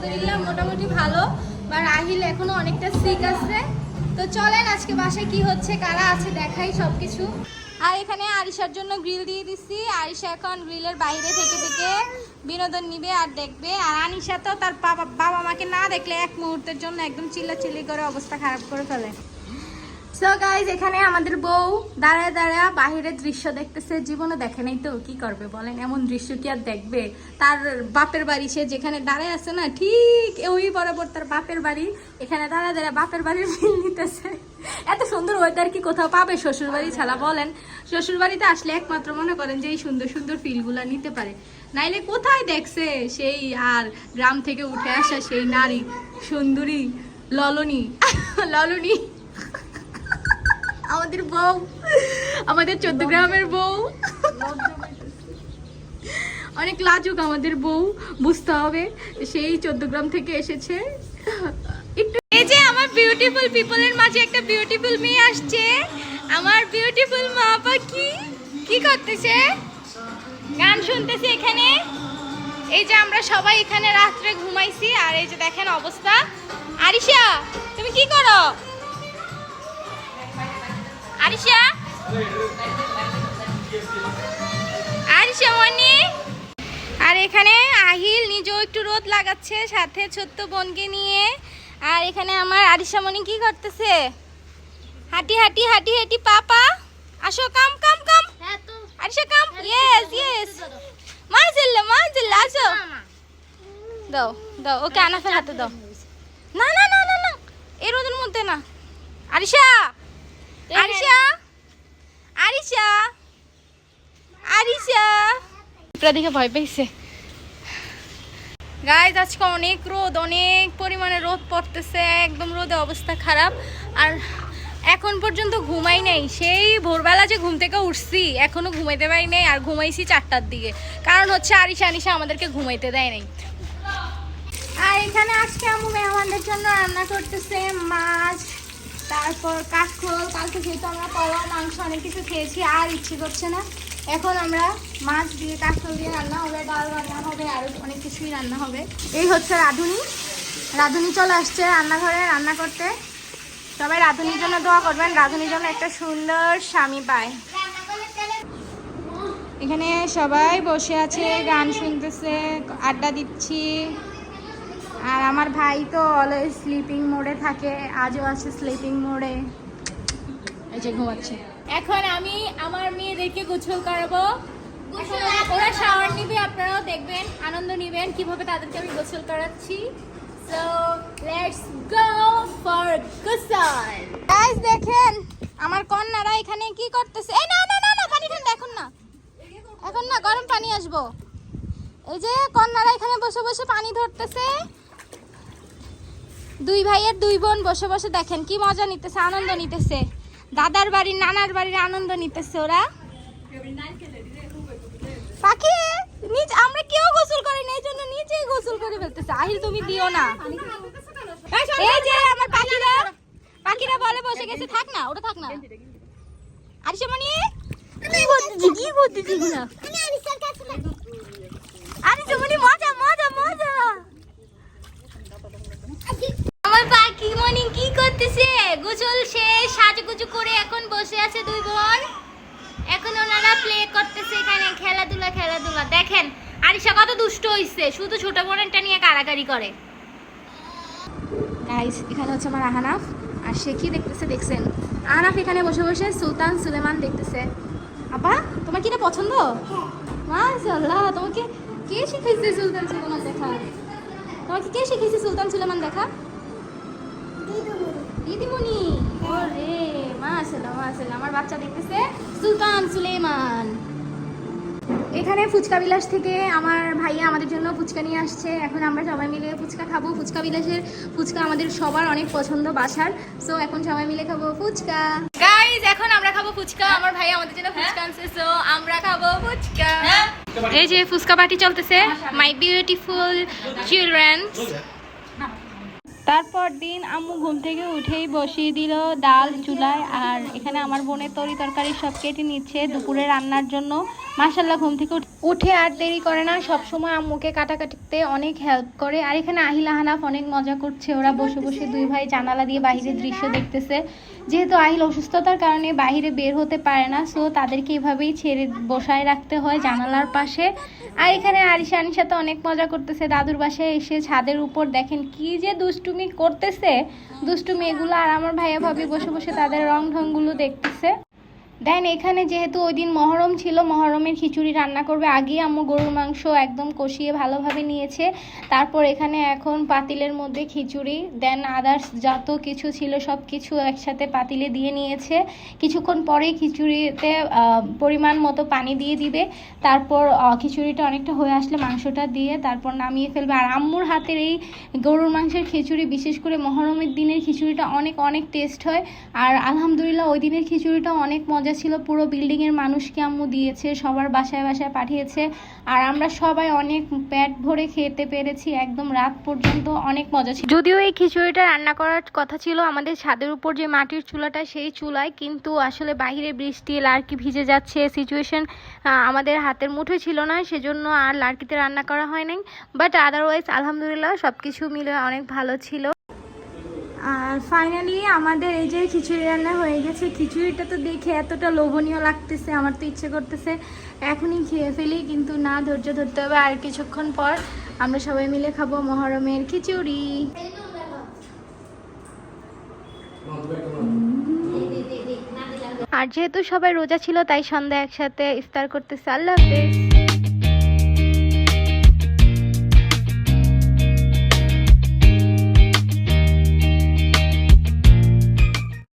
আলহামদুলিল্লাহ মোটামুটি ভালো, বা রাহিল এখনো অনেকটা সিক আছে। তো চলেন আজকে বাসায় কি হচ্ছে, কারা আছে দেখাই সবকিছু। আর এখানে আরিশার জন্য গ্রিল দিয়ে দিচ্ছি। আরিশা এখন গ্রিলের বাইরে থেকে থেকে বিনোদন নিবে আর দেখবে। আর আনিশা তো তার বাবা মাকে না দেখলে এক মুহূর্তের জন্য একদম চিল্লাচিল্লি করে অবস্থা খারাপ করে ফেলে। সো গাইজ, এখানে আমাদের বউ দাঁড়ায় দাঁড়ায় বাহিরের দৃশ্য দেখতেছে। জীবনে দেখে নাই তো কি করবে বলেন, এমন দৃশ্য কি আর দেখবে। তার বাপের বাড়ি, সে যেখানে দাঁড়ায় আছে না ঠিক ওই বরাবর তার বাপের বাড়ি। এখানে দাঁড়ায় দাঁড়ায় বাপের বাড়ির ফিল নিতেছে। এত সুন্দর ওয়েদার কি কোথাও পাবে শ্বশুর বাড়ি ছাড়া বলেন? শ্বশুর বাড়িতে আসলে একমাত্র মনে করেন যে এই সুন্দর সুন্দর ফিলগুলা নিতে পারে, নাইলে কোথায় দেখছে সেই আর গ্রাম থেকে উঠে আসা সেই নারী সুন্দরী ললনী ললনী আমাদের বউ, আমাদের 14 গ্রামের বউ অনেক লাজুক আমাদের বউ, বুঝতে হবে সেই 14 গ্রাম থেকে এসেছে। এই যে আমার বিউটিফুল পিপলের মাঝে একটা বিউটিফুল মেয়ে আসছে, আমার বিউটিফুল মা পাখি কি করতেছে, গান শুনতেছে এখানে। এই যে আমরা সবাই এখানে রাত্রে ঘুমাইছি, আর এই যে দেখেন অবস্থা। আরিশা তুমি কি করো? আরিশা, আরিশা মনি। আর এখানে আহিল নিজেও একটু রোদ লাগাচ্ছে সাথে ছোট্ট বোনকে নিয়ে। আর এখানে আমার আরিশা মনি কি করতেছে, হাঁটি হাঁটি হাঁটি হাঁটি পাপা আসো কাম কাম কাম। আরিশা কাম, ইয়েস ইয়েস, মাজিল্লা মাজিল্লা আসো। দাও দাও ওকে, আনাফের হাতে দাও। না না না না না, এই রোদের মধ্যে না। আরিশা, আরিশা, আরিশা, আরিশা দেখে ভয় পাইছে। গাইজ আজকে অনেক রোদ, অনেক পরিমাণে রোদ পড়তেছে, একদম রোদে অবস্থা খারাপ। আর এখন পর্যন্ত ঘুমাই নেই, সেই ভোরবেলা যে ঘুম থেকে উঠছি এখনো ঘুমাইতে পারি নাই। আর ঘুমাইছি 4টার দিকে, কারণ হচ্ছে আরিশা আনিশা আমাদেরকে ঘুমাইতে দেয় নাই। আর এখানে আজকে আম্মু মেহমানদের জন্য রান্না করতেছে মাছ, তারপর কাঁকরোল। কালকে যেহেতু আমরা পোলাও মাংস অনেক কিছু খেয়েছি আর ইচ্ছে করছে না, এখন আমরা মাছ দিয়ে কাঁকরোল দিয়ে রান্না হবে, ডাল রান্না হবে, আরও অনেক কিছুই রান্না হবে। এই হচ্ছে রাঁধুনি, রাঁধুনি চলে আসছে রান্নাঘরে রান্না করতে। সবাই রাঁধুনির জন্য দোয়া করবেন, রাঁধুনির জন্য একটা সুন্দর স্বামী পায়। এখানে সবাই বসে আছে, গান শুনতেছে, আড্ডা দিচ্ছি। আর আমার ভাই তো অলওয়েজ স্লিপিং মোডে থাকে, আজও আছে স্লিপিং মোডে, এই যে ঘুমাচ্ছে। এখন আমি আমার মেয়েদেরকে গোসল করাবো, ওরা শাওয়ার নিবে, আপনারাও দেখবেন, আনন্দ নিবেন কিভাবে তাদেরকে আমি গোসল করাচ্ছি। সো লেটস গো ফর গোসল। গাইস দেখেন আমার কন্যারা এখানে কি করতেছে। এই না না না না, পানি ঠান্ডা এখন না, এখন না, গরম পানি আসবো। এই যে কন্যারা এখানে বসে বসে পানি ধরতেছে, দুই ভাইয়ের দুই বোন বসে বসে দেখেন কি মজা নিতেছে, আনন্দ নিতেছে, দাদার বাড়ির নানার বাড়ির আনন্দ নিতেছে ওরা। পাখি নিজ, আমরা কেউ গোসল করি না, এই জন্য নিচেই গোসল করে ফেলতেছে। আহিল তুমি দিও না। এই যে আমার পাখিরা, পাখিরা বলে বসে গেছে, থাক না ওটা, থাক না। আরিশা মনি কি করতেছি, কি করতেছি না আরিশা মনি, মজা মজা মজা। আমার পাখি মনি কি করতেছে, গোসল শেষ, সাজুগুজু করে এখন বসে আছে দুই বোন। এখন ওনারা প্লে করতেছে এখানে, খেলাধুলা খেলাধুলা। দেখেন আরিশা কত দুষ্ট হইছে, শুধু ছোট বোনটা নিয়ে কারাকারি করে। গাইস এখানে হচ্ছে আমার আহনাফ, আর সে কি দেখতেছে দেখছেন, আহনাফ এখানে বসে বসে সুলতান সুলেমান দেখতেছে। আপা তোমার কি এটা পছন্দ? মাশাআল্লাহ, তোমাকে কে শিখাইছে সুলতান সুলেমান দেখা? তোমাকে কে শিখাইছে সুলতান সুলেমান দেখা? দিদিমণি। ওরে মাশাআল্লাহ মাশাআল্লাহ, আমার বাচ্চা দেখতেছে সুলতান সুলেমান। এখানে ফুচকা বিলাস থেকে আমার ভাইয়া আমাদের জন্য ফুচকা নিয়ে আসছে, এখন আমরা সবাই মিলে ফুচকা খাবো। ফুচকা বিলাসের ফুচকা আমাদের সবার অনেক পছন্দ বাসার, সো এখন সবাই মিলে খাবো ফুচকা। গাইস এখন আমরা খাবো ফুচকা, আমার ভাইয়া আমাদের জন্য ফুচকা আনছে, সো আমরা খাবো ফুচকা। এই যে ফুচকা পার্টি চলতেছে, মাই বিউটিফুল চিলড্রেন। তা তারপর দিন আম্মু ঘুম থেকে উঠেই বসিয়ে দিল ডাল চুলায়, আর এখানে আমার বোনের তরকারি সব কেটে নিচ্ছে দুপুরে রান্নার জন্য। মাশাল্লাহ ঘুম থেকে উঠে আর দেরি করে না, সব সময় আম্মুকে কাটাকাটিতে অনেক হেল্প করে। আর এখানে আহিলা হানাফ অনেক মজা করছে, ওরা বসে বসে দুই ভাই জানালা দিয়ে বাইরের দৃশ্য দেখতেছে। যেহেতু আহিল অসুস্থতার কারণে বাইরে বের হতে পারে না, সো তাদেরকে এভাবেই ছেড়ে বসায় রাখতে হয় জানালার পাশে। আর এখানে আরিশা আনিশা তো অনেক মজা করতেছে, দাদুর বাসায় এসে ছাদের উপর দেখেন কি যে দুষ্টুমি করতেছে, দুষ্টুমি এগুলো। আর আমার ভাইয়া ভাবি বসে বসে তাদের রং ঢংগুলো দেখতেছে। দেন এখানে যেহেতু ওই দিন মহরম ছিল, মহরমের খিচুড়ি রান্না করবে। আগেই আম্মু গরুর মাংস একদম কষিয়ে ভালোভাবে নিয়েছে, তারপর এখানে এখন পাতিলের মধ্যে খিচুড়ি দেন আদার্স যত কিছু ছিল সব কিছু একসাথে পাতিলে দিয়ে নিয়েছে। কিছুক্ষণ পরেই খিচুড়িতে পরিমাণ মতো পানি দিয়ে দিবে, তারপর খিচুড়িটা অনেকটা হয়ে আসলে মাংসটা দিয়ে তারপর নামিয়ে ফেলবে। আর আম্মুর হাতের এই গরুর মাংসের খিচুড়ি, বিশেষ করে মহরমের দিনের খিচুড়িটা অনেক অনেক টেস্ট হয়। আর আলহামদুলিল্লাহ ওই দিনের খিচুড়িটা অনেক মজা ছিল, পুরো বিল্ডিংয়ের মানুষকে আম্মু দিয়েছে, সবার বাসায় বাসায় পাঠিয়েছে। আর আমরা সবাই অনেক পেট ভরে খেতে পেরেছি, একদম রাত পর্যন্ত অনেক মজা ছিল। যদিও এই খিচুড়িটা রান্না করার কথা ছিল আমাদের ছাদের উপর যে মাটির চুলাটা সেই চুলায়, কিন্তু আসলে বাইরে বৃষ্টি লার্কি ভিজে যাচ্ছে, সিচুয়েশন আমাদের হাতের মুঠোয় ছিল না, সেজন্য আর লার্কিতে রান্না করা হয় নাই। বাট আদারওয়াইজ আলহামদুলিল্লাহ সব কিছু মিলে অনেক ভালো ছিল। আর ফাইনালি আমাদের এই যে খিচুড়ি রান্না হয়ে গেছে। খিচুড়িটা তো দেখে এতটা লোভনীয় লাগতেছে, আমার তো ইচ্ছে করতেছে এখনই খেয়ে ফেলি, কিন্তু না, ধৈর্য ধরতে হবে, আর কিছুক্ষণ পর আমরা সবাই মিলে খাবো মহরমের খিচুড়ি। আর যেহেতু সবাই রোজা ছিল তাই সন্ধ্যা একসাথে ইফতার করতেছে। আল্লাহ হাফেজ।